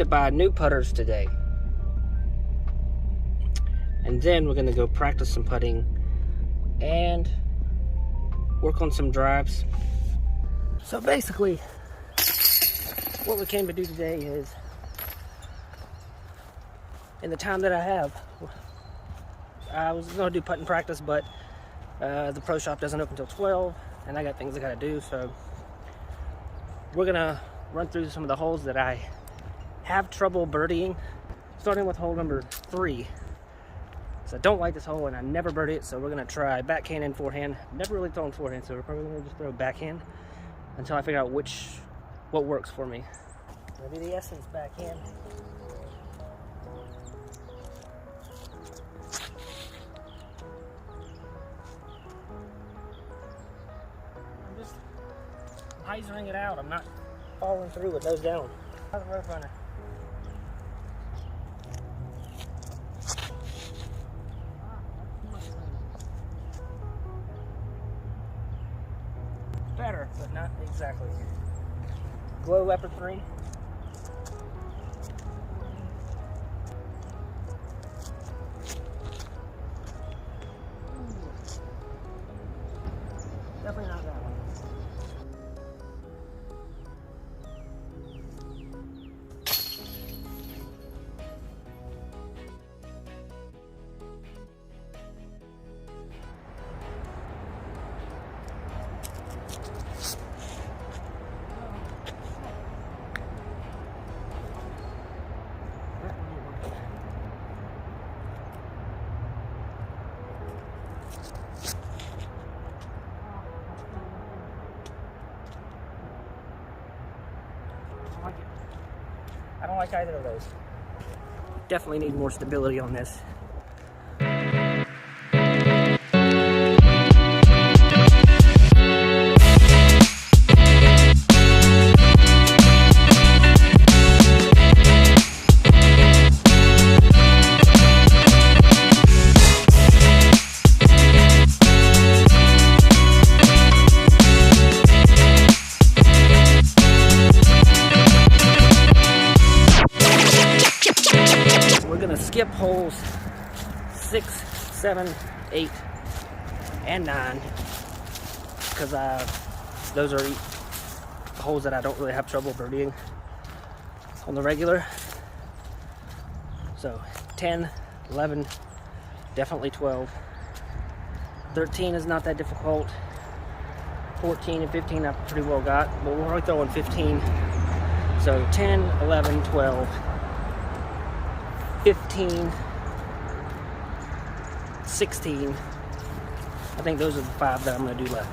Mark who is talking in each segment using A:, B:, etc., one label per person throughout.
A: buy new putters today. And then we're going to go practice some putting and work on some drives. So basically, what we came to do today is, in the time that I have, I was going to do putting practice, but the pro shop doesn't open until 12, and I got things I got to do, so we're going to run through some of the holes that I have trouble birdieing, starting with hole number 3. So I don't like this hole, and I never birdie it, so we're going to try backhand and forehand. Never really thrown forehand, so we're probably going to just throw backhand until I figure out what works for me. Maybe the Essence backhand. I'm just hyzering it out. I'm not following through with those down. How's the rope runner? Better, but not exactly. Glow Leopard 3. Definitely not that one. I don't like either of those. Definitely need more stability on this. Skip holes 6, 7, 8, and 9 because those are holes that I don't really have trouble birdieing on the regular. So 10, 11, definitely 12. 13 is not that difficult. 14 and 15 I've pretty well got, but we're only throwing 15. So 10, 11, 12. 15, 16. I think those are the 5 that I'm going to do left.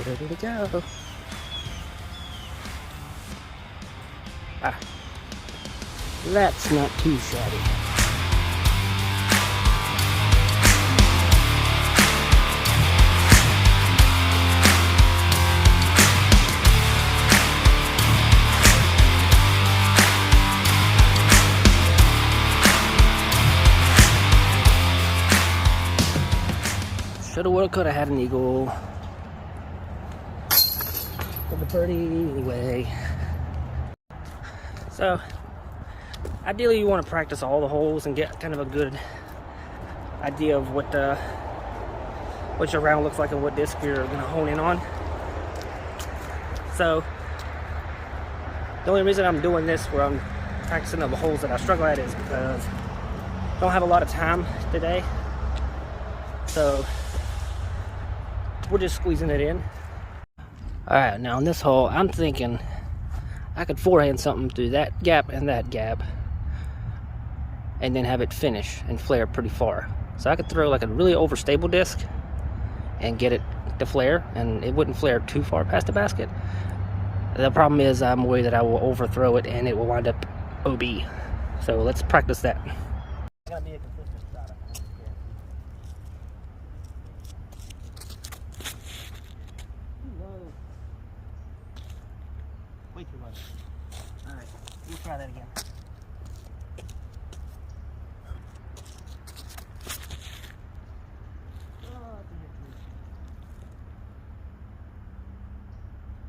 A: Ready to go. That's not too shabby. Shoulda, woulda, coulda had an eagle. For the birdie anyway. So, Ideally, you want to practice all the holes and get kind of a good idea of what your round looks like and what disc you're going to hone in on. So the only reason I'm doing this where I'm practicing the holes that I struggle at is because I don't have a lot of time today. So we're just squeezing it in. Alright, now on this hole, I'm thinking I could forehand something through that gap and that gap and then have it finish and flare pretty far. So I could throw like a really overstable disc and get it to flare, and it wouldn't flare too far past the basket. The problem is I'm worried that I will overthrow it and it will wind up OB. So let's practice that. It's gonna be a consistent shot. Too low. Way too low. Alright, we'll try that again.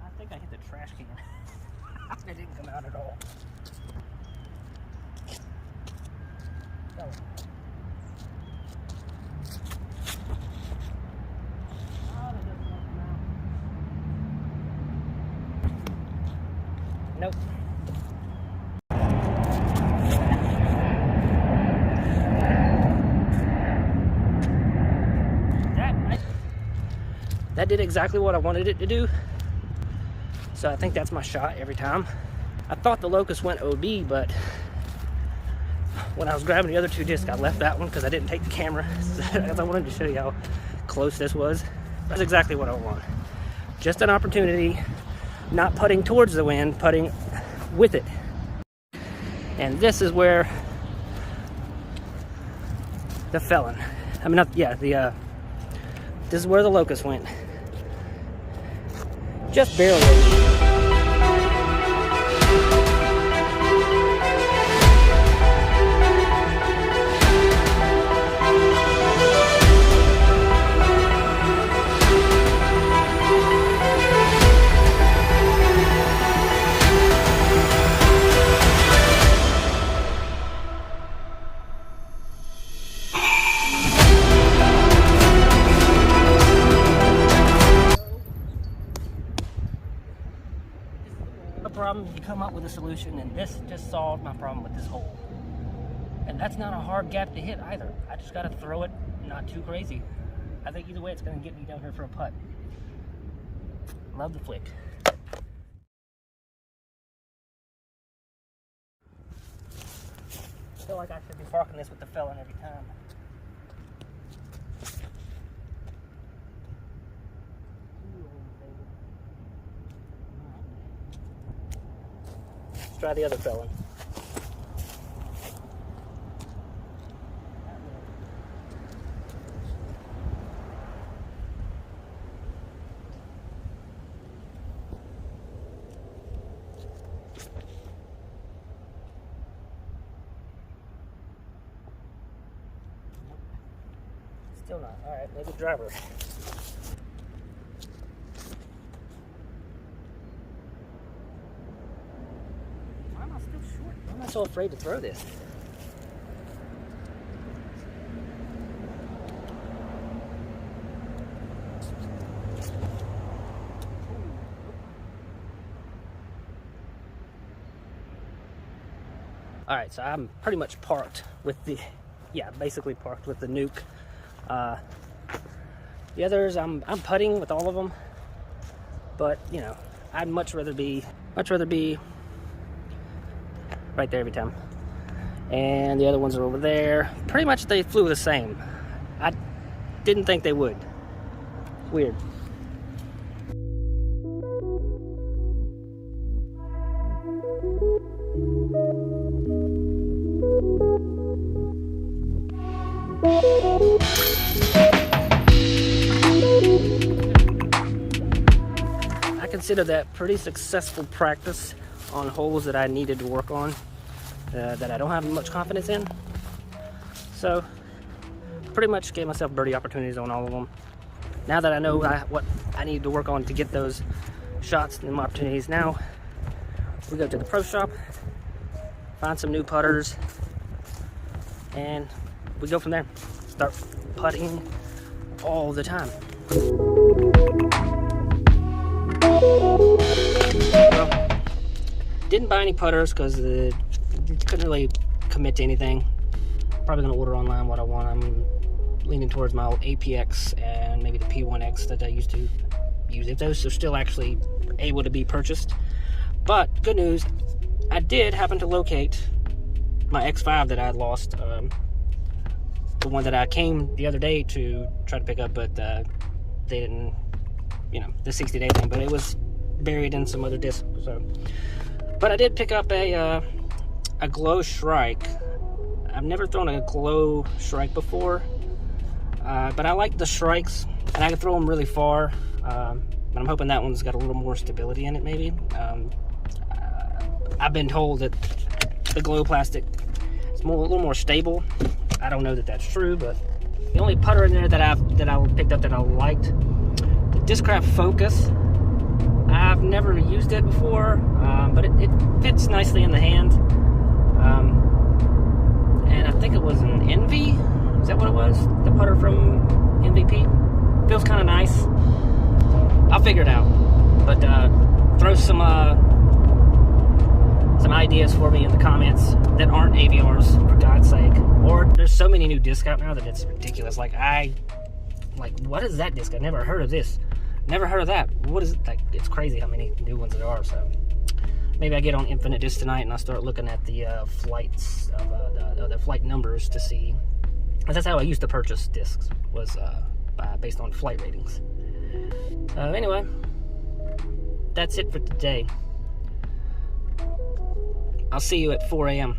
A: I think I hit the trash can. It didn't come out at all. Oh. Oh, that doesn't want to come out. Nope. That did exactly what I wanted it to do. So I think that's my shot every time. I thought the locust went OB, but when I was grabbing the other two discs, I left that one because I didn't take the camera because I wanted to show you how close this was. That's exactly what I want. Just an opportunity, not putting towards the wind, putting with it. And this is where the felon, I mean, not, yeah, this is where the locust went. Just barely. Problem, you come up with a solution, and this just solved my problem with this hole. And that's not a hard gap to hit either. I just got to throw it not too crazy. I think either way it's going to get me down here for a putt. Love the flick. I feel like I should be parking this with the felon every time. Try the other felon. Still not. All right, maybe driver. Why am I so afraid to throw this? Alright, so I'm pretty much parked with the, basically parked with the nuke. The others, I'm putting with all of them, but you know, I'd much rather be right there every time. And the other ones are over there. Pretty much they flew the same. I didn't think they would. Weird. I consider that pretty successful practice on holes that I needed to work on, that I don't have much confidence in. So pretty much gave myself birdie opportunities on all of them. Now that I know what I need to work on to get those shots and opportunities, now we go to the pro shop find some new putters, and we go from there. Start putting all the time. Well, didn't buy any putters because couldn't really commit to anything. Probably gonna order online what I want. I'm leaning towards my old APX and maybe the P1X that I used to use, if those are still actually able to be purchased. But good news, I did happen to locate my X5 that I had lost, the one that I came the other day to try to pick up, but they didn't, you know, the 60-day thing, but it was buried in some other disc. So, but I did pick up a glow shrike. I've never thrown a glow shrike before, but I like the shrikes, and I can throw them really far. But I'm hoping that one's got a little more stability in it, maybe. I've been told that the glow plastic is a little more stable. I don't know that that's true, but the only putter in there that I picked up that I liked, the Discraft Focus. I've never used it before, but it fits nicely in the hand. And I think it was an Envy. Is that what it was? The putter from MVP. Feels kind of nice. I'll figure it out. But throw some ideas for me in the comments that aren't AVRs, for God's sake. Or there's so many new discs out now that it's ridiculous. Like what is that disc? I've never heard of this. Never heard of that. What is it? Like, it's crazy how many new ones there are. So maybe I get on Infinite Disc tonight and I start looking at the flights of the flight numbers to see. But that's how I used to purchase discs, was based on flight ratings. Anyway, that's it for today. I'll see you at 4 a.m.